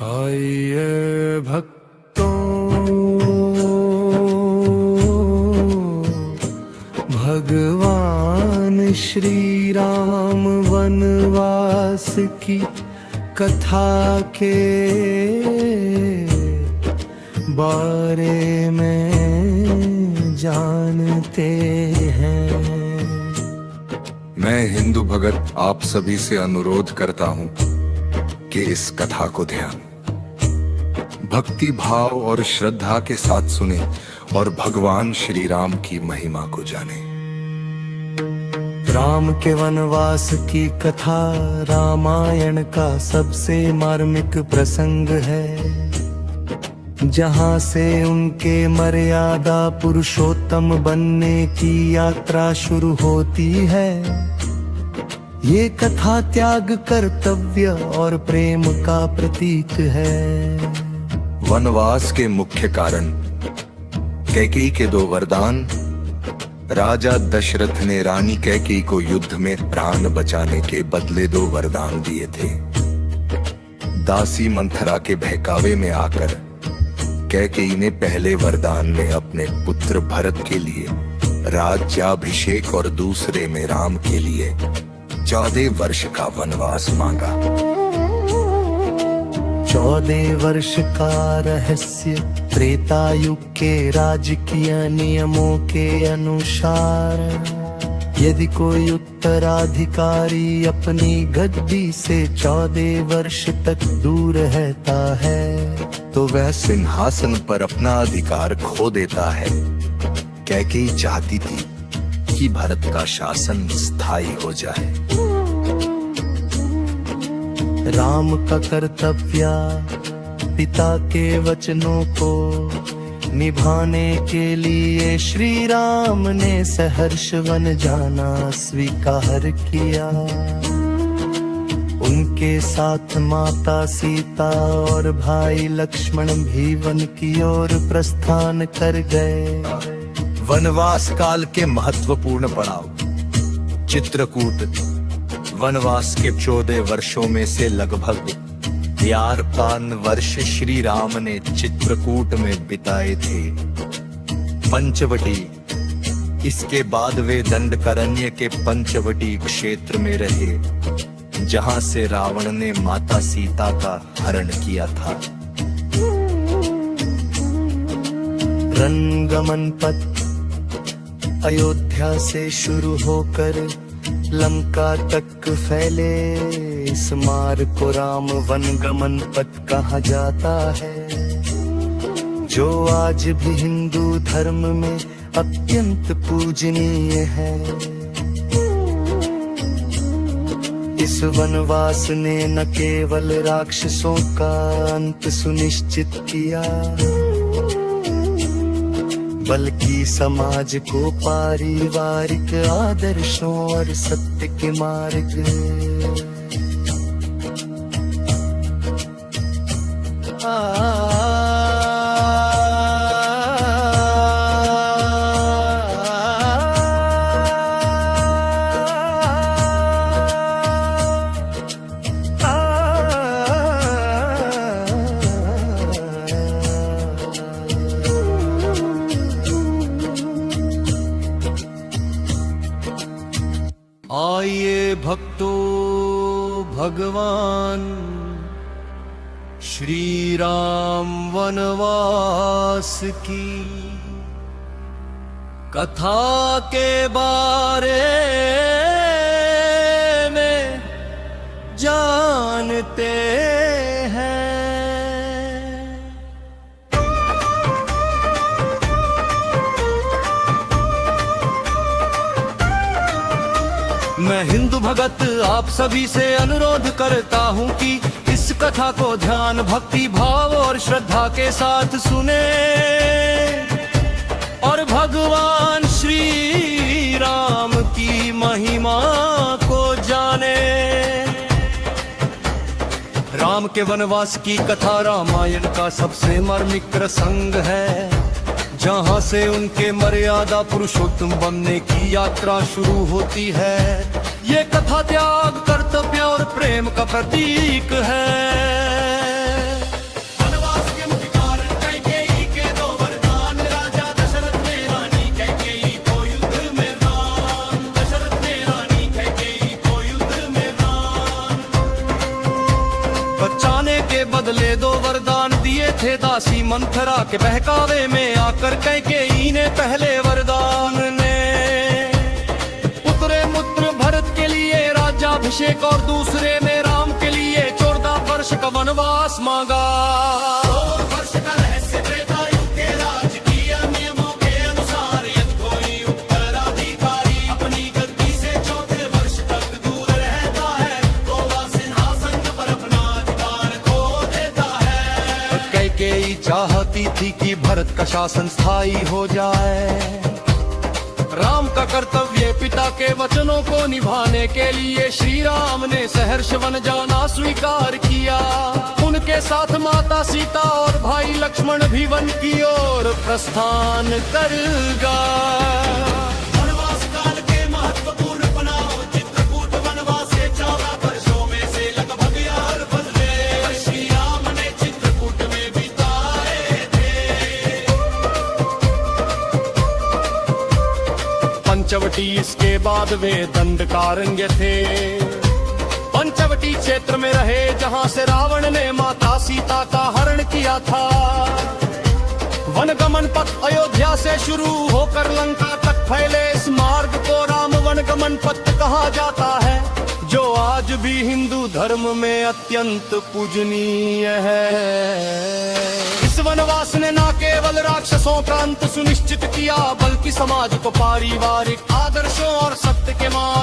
आइए भक्तों, भगवान श्री राम वनवास की कथा के बारे में जानते हैं। मैं हिंदू भगत आप सभी से अनुरोध करता हूं कि इस कथा को ध्यान, भक्ति भाव और श्रद्धा के साथ सुने और भगवान श्री राम की महिमा को जाने। राम के वनवास की कथा रामायण का सबसे मार्मिक प्रसंग है, जहां से उनके मर्यादा पुरुषोत्तम बनने की यात्रा शुरू होती है। ये कथा त्याग, कर्तव्य और प्रेम का प्रतीक है। वनवास के मुख्य कारण कैकेयी के 2 वरदान। राजा दशरथ ने रानी कैकेयी को युद्ध में प्राण बचाने के बदले 2 वरदान दिए थे। दासी मंथरा के बहकावे में आकर कैकेयी ने पहले वरदान में अपने पुत्र भरत के लिए राज्याभिषेक और दूसरे में राम के लिए 14 वर्ष का वनवास मांगा। 14 वर्ष का रहस्य त्रेता युग के राजकीय नियमों के अनुसार, यदि कोई उत्तराधिकारी अपनी गद्दी से 14 वर्ष तक दूर रहता है तो वह सिंहासन पर अपना अधिकार खो देता है। कैकेयी चाहती थी कि भरत का शासन स्थायी हो जाए। राम का कर्तव्य पिता के वचनों को निभाने के लिए श्री राम ने सहर्ष वन जाना स्वीकार किया। उनके साथ माता सीता और भाई लक्ष्मण भी वन की ओर प्रस्थान कर गए। वनवास काल के महत्वपूर्ण पड़ाव। चित्रकूट। वनवास के 14 वर्षों में से लगभग 53 वर्ष श्री राम ने चित्रकूट में बिताए थे। पंचवटी। इसके बाद वे दंडकारण्य के पंचवटी क्षेत्र में रहे, जहां से रावण ने माता सीता का हरण किया था। रणगमन पथ। अयोध्या से शुरू होकर लंका तक फैले इस मार्ग को राम वनगमन पथ कहा जाता है, जो आज भी हिंदू धर्म में अत्यंत पूजनीय है। इस वनवास ने न केवल राक्षसों का अंत सुनिश्चित किया, बल्कि समाज को पारिवारिक आदर्शों और सत्य के मार्ग आइए भक्तों, भगवान श्री राम वनवास की कथा के बारे में जानते हैं। मैं हिंदू भगत आप सभी से अनुरोध करता हूँ कि इस कथा को ध्यान, भक्ति भाव और श्रद्धा के साथ सुने और भगवान श्री राम की महिमा को जाने। राम के वनवास की कथा रामायण का सबसे मार्मिक प्रसंग है, जहाँ से उनके मर्यादा पुरुषोत्तम बनने की यात्रा शुरू होती है। ये कथा त्याग, और प्रेम का प्रतीक है। वनवास के मुख्य कारण कैकेयी के 2 वरदान, राजा दशरथ ने रानी कैकेयी को युद्ध में दान, दशरथ ने रानी कैकेयी को युद्ध में दान। बचाने के बदले 2 वरदान दिए थे दासी मंथरा के बहकावे में आकर कैकेयी ने पहले वरदान ने पुत्र मुत्र भरत के लिए राज्याभिषेक और दूसरे में राम के लिए 14 वर्ष का वनवास मांगा। 100 वर्ष का रहस्य त्रेता युग के राजकीय नियमों के अनुसार यदि कोई उत्तराधिकारी अपनी गद्दी से 4 वर्ष तक दूर रहता है तो वह सिंहासन पर अपना अधिकार खो देता है। कैकेयी चाहती थी कि भरत का शासन स्थायी हो जाए। राम का कर्तव्य पिता के वचनों को निभाने के लिए श्री राम ने सहर्ष वन जाना स्वीकार किया। उनके साथ माता सीता और भाई लक्ष्मण भी वन की ओर प्रस्थान कर गए। वनवास काल के महत्वपूर्ण पड़ाव चित्रकूट वनवास के 14 वर्षों में से लगभग 11 बदले श्री राम ने चित्रकूट में बिताए थे। पंचवटी इसके बाद वे दंडकारण्य थे। पंचवटी क्षेत्र में रहे जहां से रावण ने माता सीता का हरण किया था। वनगमन पथ अयोध्या से शुरू होकर लंका तक फैले इस मार्ग को राम वनगमन पथ कहा जाता है, जो आज भी हिंदू धर्म में अत्यंत पूजनीय है। इस वनवास ने न केवल राक्षसों का अंत सुनिश्चित किया बल्कि समाज को पारिवारिक आदर्शों और सत्य के मार्ग